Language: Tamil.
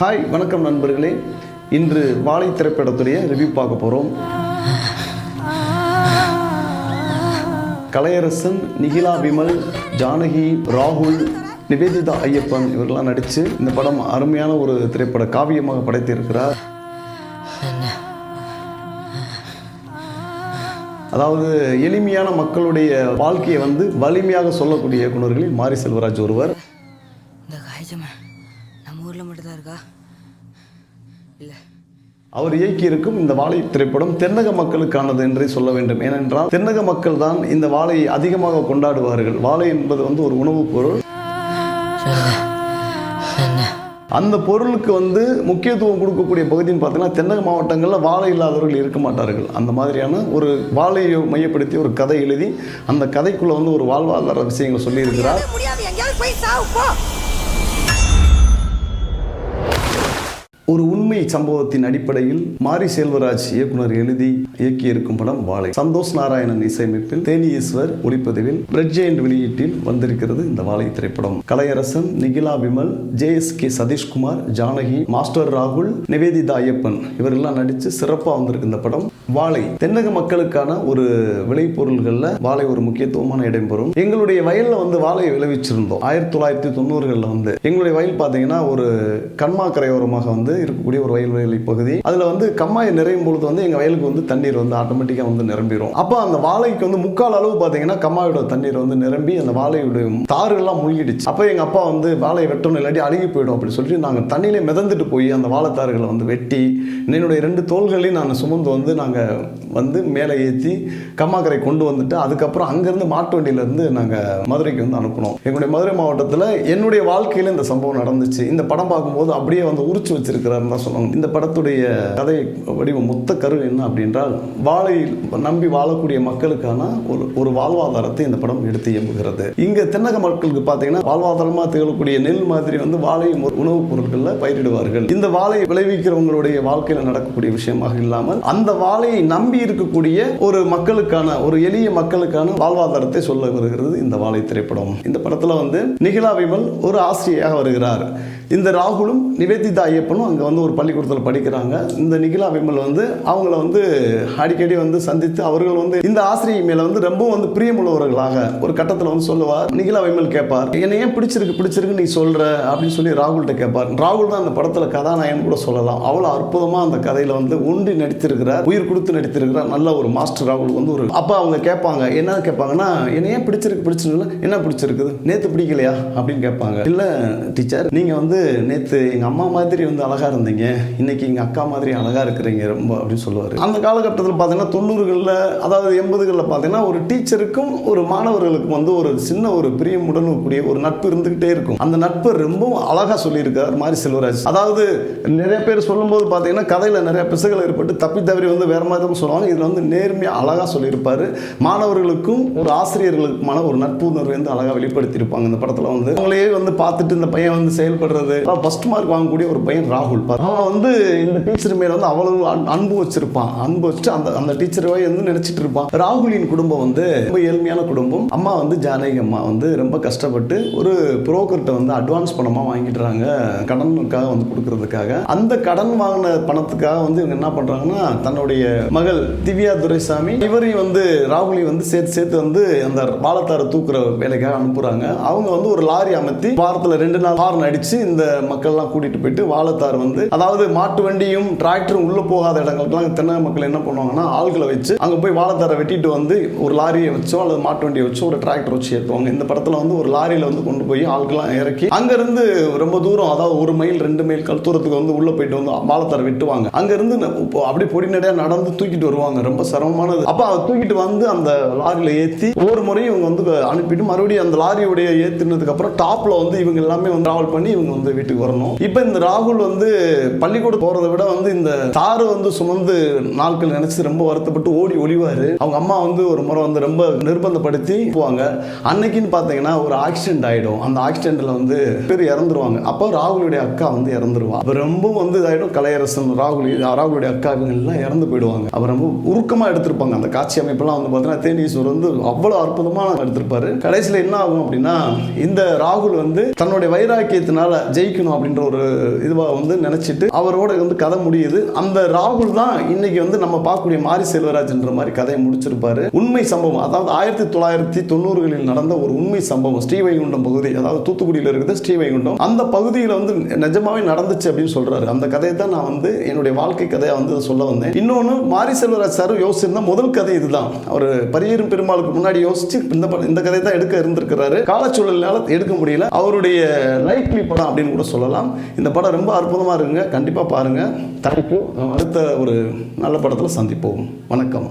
ஹாய் வணக்கம் நண்பர்களே. இன்று வாழை திரைப்படத்துடைய ரிவ்யூ பார்க்க போகிறோம். கலையரசன், நிகிலா விமல், ஜானகி, ராகுல், நிவேதிதா ஐயப்பன் இவர்களாம் நடித்து இந்த படம் அருமையான ஒரு திரைப்பட காவியமாக படைத்திருக்கிறார். அதாவது எளிமையான மக்களுடைய வாழ்க்கையை வலிமையாக சொல்லக்கூடிய இயக்குநர்களில் மாரி செல்வராஜ் ஒருவர். இந்த காய்ச்சல் நம்ம ஊரில் மட்டும்தான் இருக்கா இல்லை? அவர் இயக்கியிருக்கும் இந்த வாழை திரைப்படம் தென்னக மக்களுக்கானது என்றே சொல்ல வேண்டும். ஏனென்றால் தென்னக மக்கள் தான் இந்த வாழையை அதிகமாக கொண்டாடுவார்கள். வாழை என்பது ஒரு உணவுப் பொருள். அந்த பொருளுக்கு முக்கியத்துவம் கொடுக்கக்கூடிய பகுதின்னு பார்த்தீங்கன்னா தென்னக மாவட்டங்களில் வாழை இல்லாதவர்கள் இருக்க மாட்டார்கள். அந்த மாதிரியான ஒரு வாழையை மையப்படுத்தி ஒரு கதை எழுதி அந்த கதைக்குள்ள ஒரு வாழ்வாதார விஷயங்களை சொல்லியிருக்கிறார். ஒரு உண்மை சம்பவத்தின் அடிப்படையில் மாரி செல்வராஜ் இயக்குனர் எழுதி இயக்கியிருக்கும் படம் வாழை. சந்தோஷ் நாராயணன் இசையமைப்பில், தேனி ஈஸ்வர் ஒளிப்பதிவில், பிரெட் ஜெயண்ட் வெளியீட்டில் வந்திருக்கிறது இந்த வாழை திரைப்படம். கலையரசன், நிகிலா விமல், JSK சதீஷ்குமார், ஜானகி, மாஸ்டர் ராகுல், நிவேதிதா ஐயப்பன் இவரெல்லாம் நடித்து சிறப்பாக வந்திருக்கு இந்த படம். வாழை தென்னக மக்களுக்கான ஒரு விளைபொருள்களில் வாழை ஒரு முக்கியத்துவமான இடம் பெறும். எங்களுடைய வயலில் வாழையை விளைவிச்சிருந்தோம். 1990களில் எங்களுடைய வயல் பார்த்தீங்கன்னா ஒரு கண்மா கரையோரமாக இருக்கக்கூடிய ஒரு வயல்வெளி பகுதி. அதுல கம்மாயை நிறையும் பொழுது எங்க வயலுக்கு தண்ணீர் ஆட்டோமேட்டிக்கா நிரம்பிடும். அப்ப அந்த வாழைக்கு முக்கால் அளவு பாத்தீங்கன்னா கம்மாயோட தண்ணீர் நிரம்பி அந்த வாழையுடைய தாறு எல்லாம் மூழ்கிடுச்சு. அப்ப எங்க அப்பா வாழையை வெட்டணும் இல்லாட்டி அழுகி போயிடும் அப்படின்னு சொல்லிட்டு நாங்க தண்ணியில மிதந்துட்டு போய் அந்த வாழைத்தாறுகளை வெட்டி என்னுடைய 2 தோள்களையும் நான் சுமந்து நாங்க மேலே ஏற்றி கம்மாக்கரை கொண்டு வந்துட்டு அதுக்கப்புறம் அங்கிருந்து மாட்டு வண்டியில இருந்து நாங்க மதுரைக்கு அனுப்பணும். எங்களுடைய மதுரை மாவட்டத்தில் என்னுடைய வாழ்க்கையில இந்த சம்பவம் நடந்துச்சு. இந்த படம் பார்க்கும்போது அப்படியே உரிச்சு வச்சிருக்கிறார் தான் சொல்லுவாங்க. இந்த படத்துடைய கதை வடிவம் மொத்த கரு என்ன அப்படின்றால் வாழை நம்பி வாழக்கூடிய மக்களுக்கான ஒரு வாழ்வாதாரத்தை இந்த படம் எடுத்து இயம்புகிறது. இங்க தென்னக மக்களுக்கு பார்த்தீங்கன்னா வாழ்வாதாரமா திகழக்கூடிய நெல் மாதிரி வாழை உணவுப் பொருட்கள்ல பயிரிடுவார்கள். இந்த வாழை விளைவிக்கிறவங்களுடைய வாழ்க்கையில நடக்கக்கூடிய விஷயமாக இல்லாமல் அந்த வாழையை நம்பி இருக்கக்கூடிய ஒரு மக்களுக்கான, ஒரு எளிய மக்களுக்கான வாழ்வாதாரத்தை சொல்ல வருகிறது இந்த வாழை திரைப்படம். இந்த படத்துல நிகிலா விமல் ஒரு ஆசிரியராக வருகிறார். இந்த ராகுலும் நிவேதிதா ஐயப்பனும் அங்கே ஒரு பள்ளிக்கூடத்தில் படிக்கிறாங்க. இந்த நிகிலா விமல் அவங்கள அடிக்கடி சந்தித்து அவர்கள் இந்த ஆசிரியை மேல ரொம்ப பிரியமுள்ளவர்களாக ஒரு கட்டத்தில் சொல்லுவார். நிகிலா விமல் கேட்பார், என்ன ஏன் பிடிச்சிருக்கு நீ சொல்ற அப்படின்னு சொல்லி ராகுல்கிட்ட கேட்பார். ராகுல் தான் அந்த படத்துல கதாநாயகன் கூட சொல்லலாம். அவ்வளோ அற்புதமா அந்த கதையில ஒன்றி நடித்திருக்கிறார், உயிர் கொடுத்து நடித்திருக்கிறார். நல்ல ஒரு மாஸ்டர் ராகுல் ஒரு அப்பா அவங்க கேட்பாங்க, என்ன கேட்பாங்கன்னா, என்ன ஏன் பிடிச்சிருக்கு என்ன பிடிச்சிருக்குது, நேத்து பிடிக்கலையா அப்படின்னு கேட்பாங்க. இல்ல டீச்சர், நீங்க நேத்து எங்க அம்மா மாதிரி அழகா இருந்தீங்க, இன்னைக்கு எங்க அக்கா மாதிரி அழகா இருக்கிறீங்க ரொம்ப அப்படின்னு சொல்லுவாரு. அந்த காலகட்டத்தில் பார்த்தீங்கன்னா 90களில் அதாவது 80களில் பார்த்தீங்கன்னா ஒரு டீச்சருக்கும் ஒரு மாணவர்களுக்கும் ஒரு சின்ன ஒரு பிரியமுடன் கூடிய ஒரு நட்பு இருந்துகிட்டே இருக்கும். அந்த நட்பு ரொம்ப அழகா சொல்லியிருக்கார் மாரி செல்வராஜ். அதாவது நிறைய பேர் சொல்லும்போது பார்த்தீங்கன்னா கதையில நிறைய பிசகுகள் ஏற்பட்டு தப்பி தவறி வேற மாதிரி சொல்லுவாங்க. இதுல நேர்மையா அழகா சொல்லியிருப்பாரு. மாணவர்களுக்கும் ஒரு ஆசிரியர்களுக்குமான ஒரு நட்பு உணர்வு அழகா வெளிப்படுத்தியிருப்பாங்க. இந்த படத்துல அவங்களே பார்த்துட்டு இந்த பையன் செயல்படுறது ஃபர்ஸ்ட் மார்க் வாங்கக்கூடிய ஒரு பையன் ராகுல். அவன் இந்த டீச்சர் மேல அவ்வளவு அன்பு வச்சிருப்பான். அன்பு வச்சுட்டு அந்த டீச்சரை நினைச்சிட்டு இருப்பான். ராகுலின் குடும்பம் ரொம்ப ஏழ்மையான குடும்பம். அம்மா ஜானகி அம்மா ரொம்ப கஷ்டப்பட்டு ஒரு புரோக்கர்கிட்ட அட்வான்ஸ் பணமா வாங்கிடுறாங்க கடனுக்காக கொடுக்கறதுக்காக. அந்த கடன் வாங்கின பணத்துக்காக இவங்க என்ன பண்றாங்கன்னா தன்னுடைய மகள் திவ்யா துரைசாமி இவரையும் ராகுலி சேர்த்து அந்த வாழைத்தாரை தூக்குற வேலைக்காக அனுப்புறாங்க. அவங்க ஒரு லாரி அமைத்தி வாரத்துல 2 நாள் ஹார்ன் அடிச்சு இந்த மக்கள்லாம் கூட்டிட்டு போயிட்டு வாழைத்தார் அதாவது மாட்டு வண்டியும் டிராக்டரும் உள்ள போகாத இடங்களுக்கெல்லாம் தென்னக மக்கள் என்ன பண்ணுவாங்கன்னா ஆள்களை வச்சு அங்க போய் வாழைத்தாரை வெட்டிட்டு ஒரு லாரியை வச்சோ அல்லது மாட்டு வண்டியை வச்சோ ஒரு டிராக்டர் வச்சு ஏற்றுவாங்க. இந்த படத்துல ஒரு லாரியில கொண்டு போய் ஆட்கள்லாம் இறக்கி அங்க இருந்து ரொம்ப தூரம், அதாவது 1 மைல் 2 மைல் தூரத்துக்கு உள்ள போயிட்டு வாழைத்தாரை வெட்டுவாங்க. அங்க இருந்து அப்படி பொடிநடையா நடந்து தூக்கிட்டு வருவாங்க. ரொம்ப சிரமமானது. அப்ப அதை தூக்கிட்டு அந்த லாரியில ஏத்தி ஒவ்வொரு முறையும் இவங்க அனுப்பிட்டு மறுபடியும் அந்த லாரியோடைய ஏத்தினதுக்கு அப்புறம் டாப்ல இவங்க எல்லாமே டிராவல் பண்ணி இவங்க வீட்டுக்கு வரணும். இப்ப இந்த ராகுல் பள்ளிக்கூடம் போறதை விட இந்த தாறு சுமந்து நாட்கள் நினைச்சு ரொம்ப வருத்தப்பட்டு ஓடி ஒளிவாரு. அவங்க அம்மா ஒரு முறை ரொம்ப நிர்பந்தப்படுத்தி போவாங்க. அன்னைக்குன்னு பாத்தீங்கன்னா ஒரு ஆக்சிடென்ட் ஆயிடும். அந்த ஆக்சிடென்ட்ல பேர் இறந்துருவாங்க. அப்போ ராகுலுடைய அக்கா இறந்துருவா. ரொம்ப இதாயிடும். கலையரசன், ராகுலுடைய அக்கா இவங்க எல்லாம் இறந்து போயிடுவாங்க. அவர் ரொம்ப உருக்கமா எடுத்திருப்பாங்க. அந்த காட்சி அமைப்பெல்லாம் பாத்தீங்கன்னா தேனி ஈஸ்வர் அவ்வளவு அற்புதமா எடுத்திருப்பாரு. கடைசியில என்ன ஆகும் அப்படின்னா இந்த ராகுல் தன்னுடைய வைராக்கியத்தினால ஜெயிக்கணும் அப்படின்ற ஒரு இதுவாக வந்து நினைச்சிட்டு அவரோட வந்து கதை முடியுது. அந்த ராகுல் தான் இன்னைக்கு வந்து நம்ம பார்க்கக்கூடிய மாரி செல்வராஜ்ன்ற மாதிரி கதையை முடிச்சிருப்பாரு. உண்மை சம்பவம், அதாவது 1990களில் நடந்த ஒரு உண்மை சம்பவம், ஸ்ரீவைகுண்டம் பகுதி, அதாவது தூத்துக்குடியில் இருக்குது ஸ்ரீவைகுண்டம், அந்த பகுதியில் வந்து நிஜமாவே நடந்துச்சு அப்படின்னு சொல்றாரு. அந்த கதையை தான் நான் வந்து என்னுடைய வாழ்க்கை கதையை வந்து சொல்ல வந்தேன். இன்னொன்று, மாரி செல்வராஜ் சார் யோசிச்சிருந்தா முதல் கதை இதுதான். அவர் பரியேறும் பெருமாளுக்கு முன்னாடி யோசிச்சு இந்த கதையை தான் எடுக்க இருந்திருக்கிறாரு. காலச்சூழலால் எடுக்க முடியல. அவருடைய லைஃப்லி படம் அப்படின்னு கூட சொல்லலாம். இந்த படம் ரொம்ப அற்புதமாக இருக்குங்க, கண்டிப்பாக பாருங்க. தேங்க்யூ. அடுத்த ஒரு நல்ல படத்தில் சந்திப்போம். வணக்கம்.